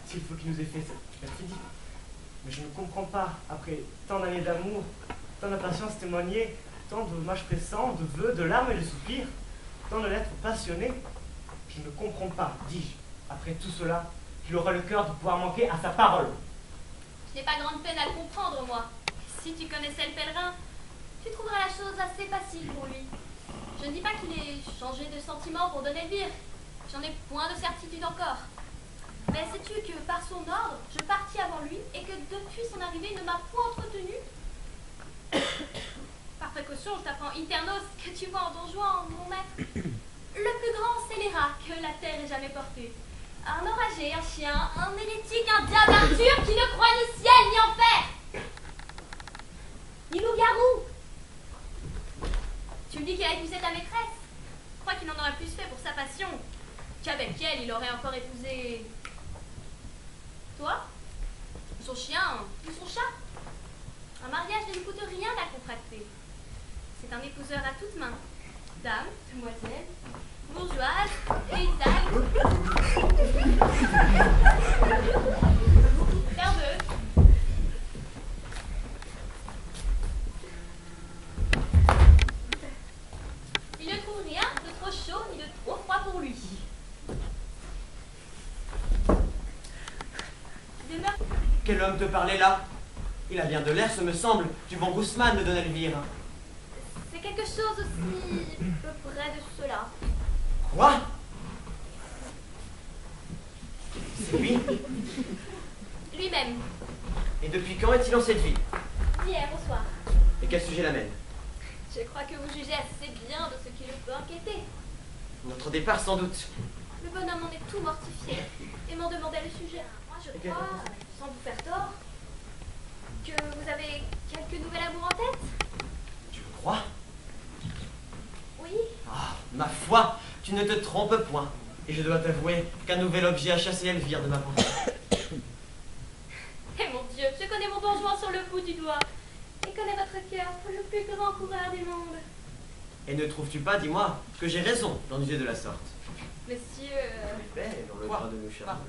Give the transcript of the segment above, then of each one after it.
s'il faut qu'il nous ait fait cette perfidie. Mais je ne comprends pas, après tant d'années d'amour, tant d'impatience témoignée, tant d'hommages pressants, de vœux, de larmes et de soupirs, tant de lettres passionnées, je ne comprends pas, dis-je, après tout cela, qu'il aura le cœur de pouvoir manquer à sa parole. Je n'ai pas grande peine à le comprendre, moi. Si tu connaissais le pèlerin, tu trouveras la chose assez facile pour lui. Je ne dis pas qu'il ait changé de sentiment pour donner Elvire. J'en ai point de certitude encore. Mais sais-tu que par son ordre, je partis avant lui et que depuis son arrivée, il ne m'a point entretenu? Par précaution, je t'apprends Iternos, que tu vois en Don Juan, mon maître. Le plus grand scélérat que la terre ait jamais porté. Un enragé, un chien, un hérétique, un diable, un turc qui ne croit ni ciel ni enfer. Ni loup-garou. Tu me dis qu'il a épousé ta maîtresse. Je crois qu'il en aurait plus fait pour sa passion qu'avec elle il aurait encore épousé... toi, ou son chien, ou son chat. Un mariage ne lui coûte rien à contracter. C'est un épouseur à toutes mains. Dame, demoiselle, bourgeoise, paysanne, serveuse. Il ne trouve rien de trop chaud ni de trop froid pour lui. Quel homme te parlait là? Il a bien de l'air, ce me semble, du bon Guzman de Don Elvire. C'est quelque chose aussi peu près de cela. Quoi? C'est lui? Lui-même. Et depuis quand est-il en cette vie? Hier au soir. Et quel sujet l'amène? Je crois que vous jugez assez bien de ce qui le peut inquiéter. Notre départ, sans doute. Le bonhomme en est tout mortifié et m'en demandait le sujet. Moi, je crois, sans vous faire tort, que vous avez quelques nouvel amour en tête. Tu le crois? Oui. Ah, ma foi, tu ne te trompes point. Et je dois t'avouer qu'un nouvel objet a chassé Elvire de ma pensée. Eh mon Dieu, je connais mon Don Juan sur le bout du doigt. Et connais votre cœur pour le plus grand coureur du monde. Et ne trouves-tu pas, dis-moi, que j'ai raison d'en user de la sorte? Monsieur... Mais dans le droit de nous charmer.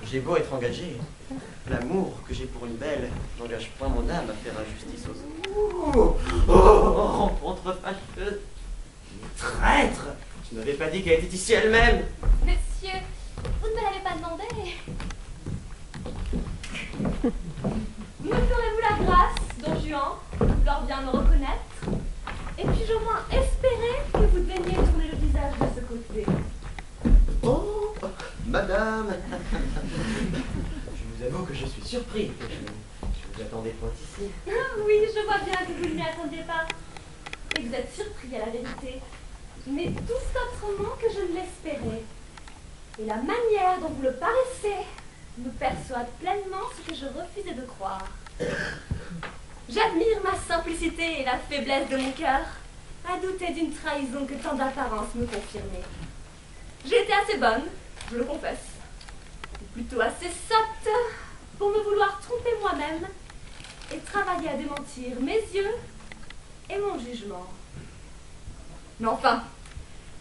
J'ai beau être engagé, l'amour que j'ai pour une belle n'engage point mon âme à faire injustice aux autres. Rencontre fâcheuse. Traître! Tu n'avais pas dit qu'elle était ici elle-même. Monsieur, vous ne me l'avez pas demandé. Me ferez-vous la grâce, Don Juan, de leur bien me reconnaître? Et puis-je au moins espérer que vous deviez tourner le visage de ce côté? Oh, madame. Je vous avoue que je suis surpris. Que je vous attendais point ici. Oui, je vois bien que vous ne m'y attendiez pas. Et vous êtes surpris à la vérité. Mais tout autrement que je ne l'espérais. Et la manière dont vous le paraissez me persuade pleinement ce que je refusais de croire. J'admire ma simplicité et la faiblesse de mon cœur, à douter d'une trahison que tant d'apparences me confirmaient. J'ai été assez bonne, je le confesse, ou plutôt assez sotte pour me vouloir tromper moi-même et travailler à démentir mes yeux et mon jugement. Mais enfin,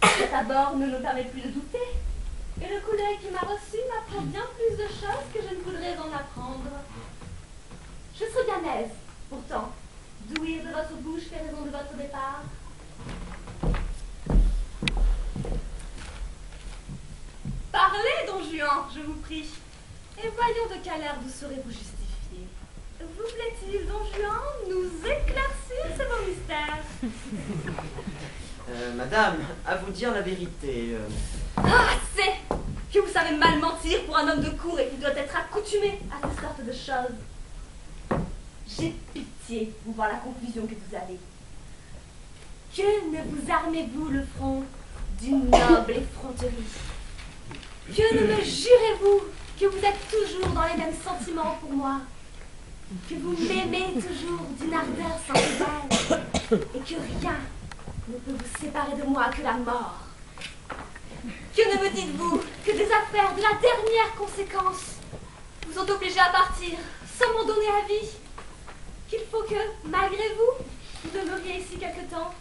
cet abord ne nous permet plus de douter, et le coup d'œil qui m'a reçu m'apprend bien plus de choses que je ne voudrais en apprendre. Je serais bien aise, pourtant, d'ouïr de votre bouche les raisons de votre départ. Parlez, Don Juan, je vous prie, et voyons de quelle heure vous saurez vous justifier. Vous plaît-il, Don Juan, nous éclaircir ce beau mystère? Madame, à vous dire la vérité. Ah, c'est que vous savez mal mentir pour un homme de cour et qui doit être accoutumé à ces sortes de choses. J'ai pitié pour voir la confusion que vous avez. Que ne vous armez-vous le front d'une noble effronterie? Que ne me jurez-vous que vous êtes toujours dans les mêmes sentiments pour moi? Que vous m'aimez toujours d'une ardeur sans égal et que rien ne peut vous séparer de moi que la mort? Que ne me dites-vous que des affaires de la dernière conséquence vous ont obligé à partir sans m'en donner avis? Qu'il faut que, malgré vous, vous demeuriez ici quelque temps,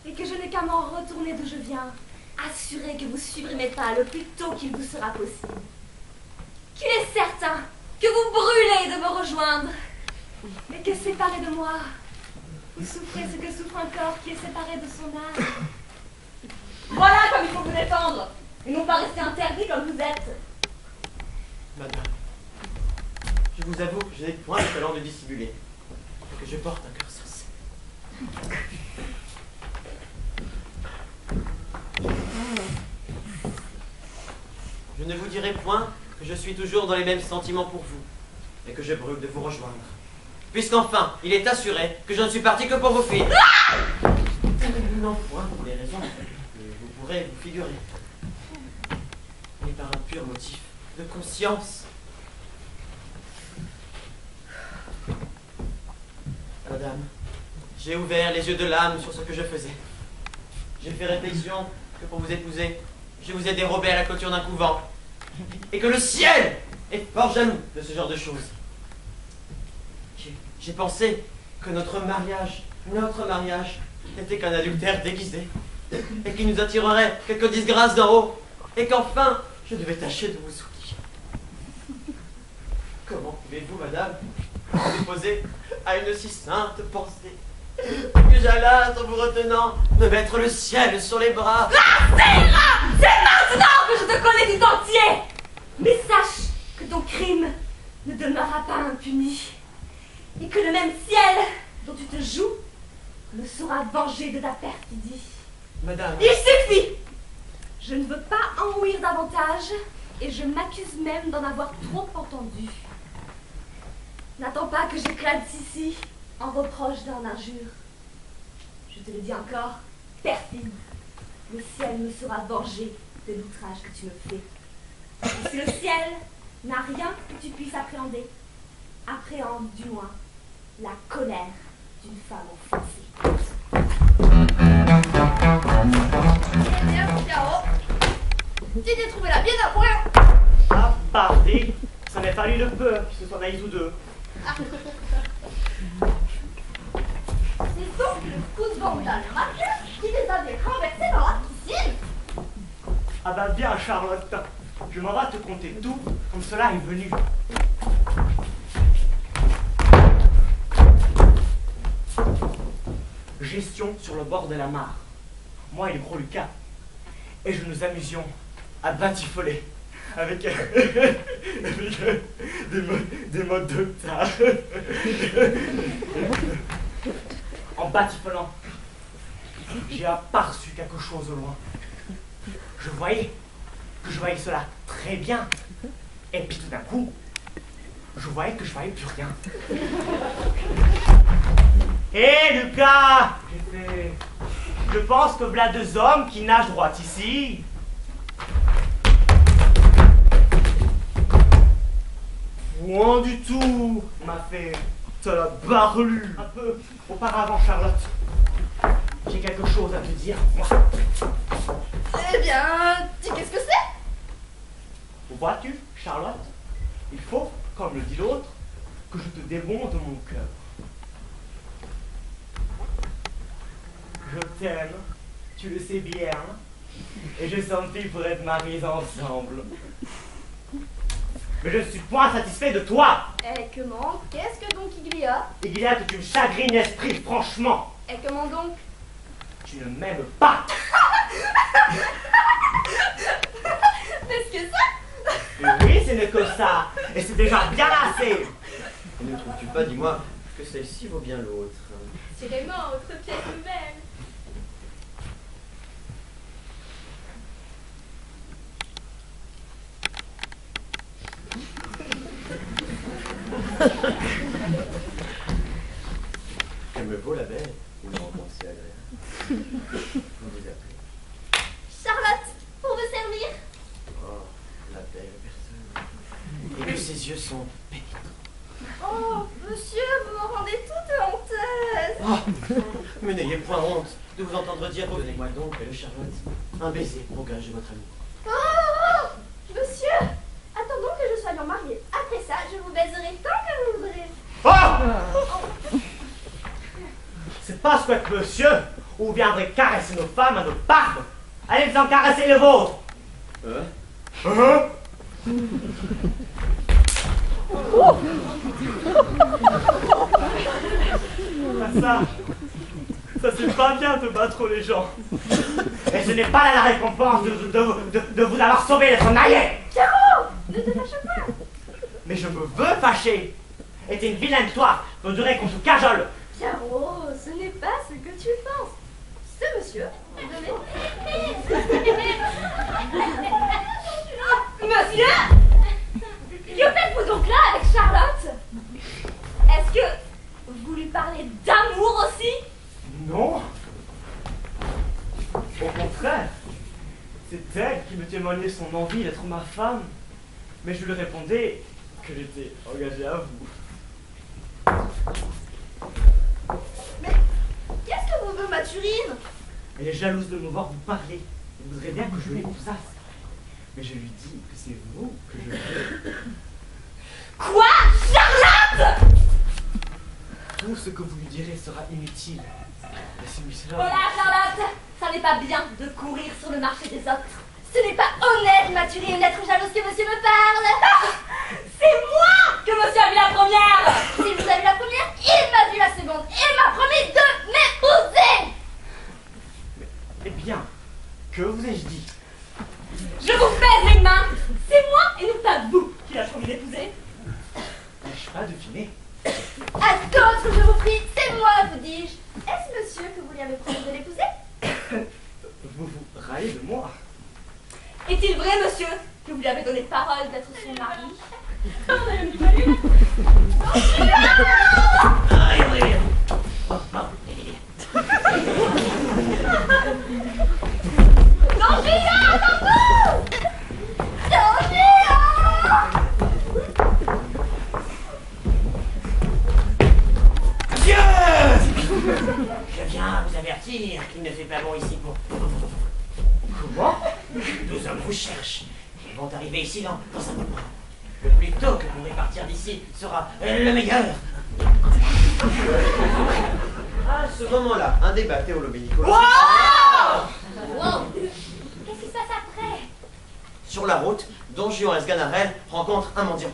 et que je n'ai qu'à m'en retourner d'où je viens, assuré que vous suivrez mes pas le plus tôt qu'il vous sera possible. Qu'il est certain que vous brûlez de me rejoindre, et que séparé de moi, vous souffrez ce que souffre un corps qui est séparé de son âme. Voilà comme il faut vous défendre, et non pas rester interdit comme vous êtes. Madame, je vous avoue que je n'ai point le talent de dissimuler, et que je porte un cœur sincère. Je ne vous dirai point que je suis toujours dans les mêmes sentiments pour vous, et que je brûle de vous rejoindre. Puisqu'enfin, il est assuré que je ne suis parti que pour vous fuir. Non point pour les raisons que vous pourrez vous figurer, mais par un pur motif de conscience. Madame, j'ai ouvert les yeux de l'âme sur ce que je faisais. J'ai fait réflexion que pour vous épouser, je vous ai dérobé à la clôture d'un couvent, et que le ciel est fort jaloux de ce genre de choses. J'ai pensé que notre mariage n'était qu'un adultère déguisé, et qu'il nous attirerait quelques disgrâces d'en haut, et qu'enfin, je devais tâcher de vous oublier. Comment pouvez-vous, madame, vous opposer à une si sainte pensée, que j'allasse en vous retenant me mettre le ciel sur les bras? C'est maintenant que je te connais tout entier. Mais sache que ton crime ne demeurera pas impuni, et que le même ciel dont tu te joues me sera vengé de ta perfidie. Madame... Il suffit! Je ne veux pas en ouïr davantage, et je m'accuse même d'en avoir trop entendu. N'attends pas que j'éclate ici en reproche d'un injure. Je te le dis encore, perfide, le ciel me sera vengé de l'outrage que tu me fais. Et si le ciel n'a rien que tu puisses appréhender, appréhende du moins la colère d'une femme offensée. Eh bien, mon Pierrot, tu t'es trouvé là bien à rien. Ah, pardi, ça n'est fallu de peu qu'ils se soient naïfs tous deux. C'est donc le coup de vent d'Allemagne qui les avait renversés dans la piscine. Ah bah bien, Charlotte, je m'en vais te conter tout, comme cela est venu. Gestion sur le bord de la mare. Moi et le gros Lucas. Et je nous amusions à batifoler avec, des modes de tard. En batifolant, j'ai aperçu quelque chose au loin. Je voyais cela très bien. Et puis tout d'un coup, je voyais que je voyais plus rien. Hé Lucas, j'ai fait... Je pense que voilà deux hommes qui nagent droit ici. Point du tout, m'a fait te la barlue. Un peu auparavant, Charlotte. J'ai quelque chose à te dire, moi. Eh bien, dis qu'est-ce que c'est? Vois-tu, Charlotte, il faut, comme le dit l'autre, que je te démonte mon cœur. Je t'aime, tu le sais bien, et j'ai senti pour être mariés ensemble. Mais je ne suis point satisfait de toi. Et comment? Qu'est-ce que donc il y a? Il y a que tu me chagrines l'esprit, franchement. Et comment donc? Tu ne m'aimes pas. Qu'est-ce que ça? Et oui, ce n'est que ça, et c'est déjà bien assez. Et ne trouves-tu pas, dis-moi, que celle-ci vaut bien l'autre? Assurément, autre pièce nouvelle. Elle me vaut la belle, ou non, c'est agréable. Vous vous appelez? Charlotte, pour vous servir. Oh, la belle personne. Et que ses yeux sont pénétrants. Oh, monsieur, vous m'en rendez toute honteuse. Oh, mais n'ayez point honte de vous entendre dire. Donnez-moi donc, belle Charlotte, un baiser pour gage de votre amour. Oh, monsieur, attendons que je sois mariée. Après ça, je vous baiserai tant que vous voudrez. Oh! pas souhaite monsieur, ou vous viendrez caresser nos femmes à nos barbes. Allez vous en caresser le vôtre. Ça c'est pas bien de battre les gens. Et ce n'est pas là la récompense de vous avoir sauvé d'être naïe. Pierrot, ne te fâche pas. Mais je me veux fâcher. Et t'es une vilaine toi, voudrais qu'on se cajole. Pierrot, ce n'est pas ce que tu penses. Ce monsieur, Monsieur, que faites-vous donc là avec Charlotte? Est-ce que vous lui parlez d'amour aussi? Non. Au contraire, c'est elle qui me témoignait son envie d'être ma femme. Mais je lui répondais que j'étais engagé à vous. mais qu'est-ce que vous veut, Mathurine? Elle est jalouse de me voir vous parler. Elle voudrait bien que je l'épousasse. Mais je lui dis que c'est vous que je veux. Quoi? Charlotte? Tout ce que vous lui direz sera inutile. Laissez-lui cela. Voilà, Charlotte, ça n'est pas bien de courir sur le marché des autres. Ce n'est pas honnête, Mathurine, d'être jalouse que monsieur me parle. Ah, c'est moi que monsieur a vu la première. Si vous avez vu la première, il m'a vu la seconde et m'a promis de m'épouser. Eh bien, que vous ai-je dit? Je vous pèse les mains. C'est moi et non pas vous qui l'a promis d'épouser. N'ai-je pas deviné? À d'autres, je vous prie, c'est moi, vous dis-je. Est-ce monsieur que vous lui avez promis de l'épouser? Vous vous raillez de moi. Est-il vrai, monsieur, que vous lui avez donné parole d'être son mari? Je viens vous avertir qu'il ne fait pas bon ici pour... Comment? 12 hommes vous cherchent. Ils vont arriver ici dans un moment. Le plus tôt que vous pourrez partir d'ici sera le meilleur. À ce moment-là, un débat théologico. Wow! Qu'est-ce qui se passe après? Sur la route, Don Juan et Sganarelle rencontrent un mendiant.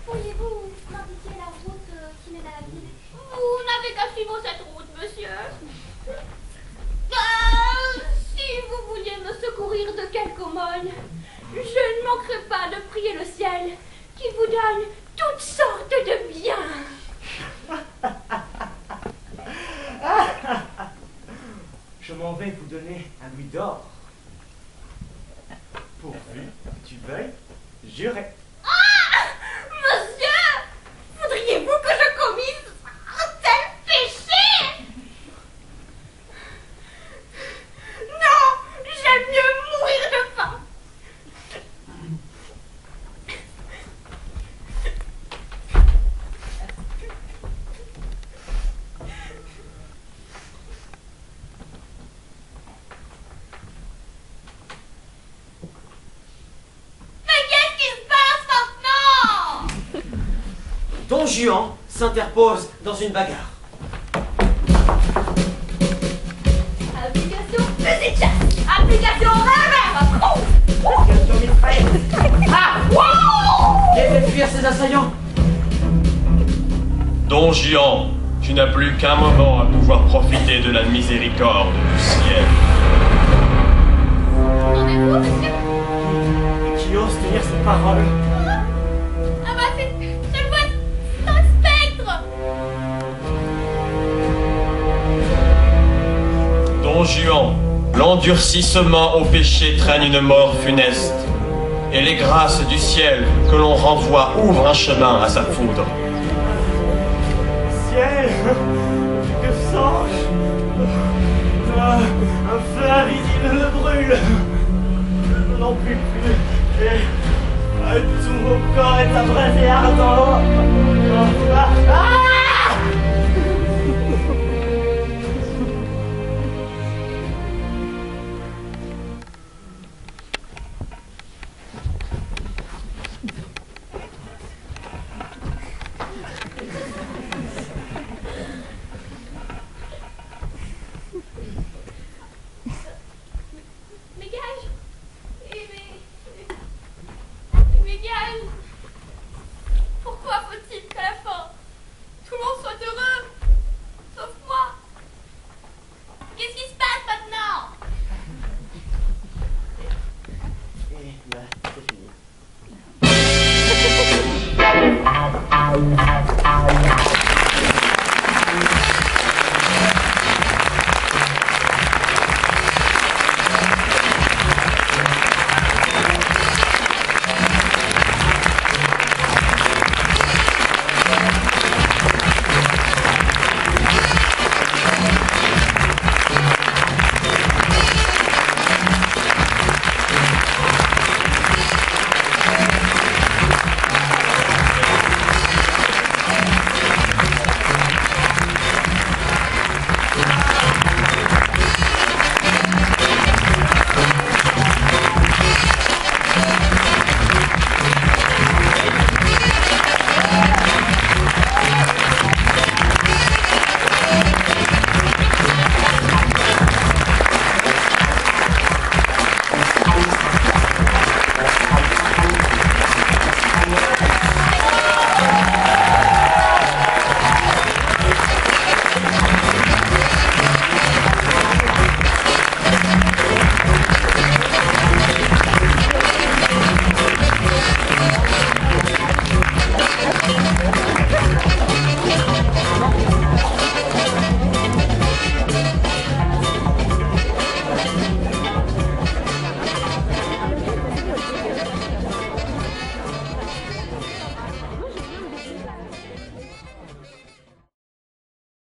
Pourriez-vous m'indiquer la route qui mène à la ville? Vous n'avez qu'à suivre cette route, monsieur. Si vous vouliez me secourir de quelque aumône, je ne manquerai pas de prier le ciel qu'il vous donne toutes sortes de biens. Je m'en vais vous donner un louis d'or. Pourvu que tu veuilles jurer. Monsieur, voudriez-vous que je commise un tel péché? Non, j'aime mieux mourir de faim. Mais qu'est-ce qui se passe maintenant? Don Juan s'interpose dans une bagarre. Application efficace. Application réverbère. Ah! Laissez fuir ses assaillants. Don Juan, tu n'as plus qu'un moment à pouvoir profiter de la miséricorde du ciel. Entendez-vous, monsieur? Qui ose tenir ces paroles? Ah bah c'est un spectre. Don Juan, l'endurcissement au péché traîne une mort funeste, et les grâces du ciel que l'on renvoie ouvrent un chemin à sa foudre. Ciel! Que sens-je? Un feu invisible me brûle! Je n'en puis plus. Et à tout nouveau corps est abrasé ardent. Mes gages, pourquoi faut-il qu'à la fin, tout le monde soit heureux, sauf moi? Qu'est-ce qui se passe maintenant? Et bah, c'est fini.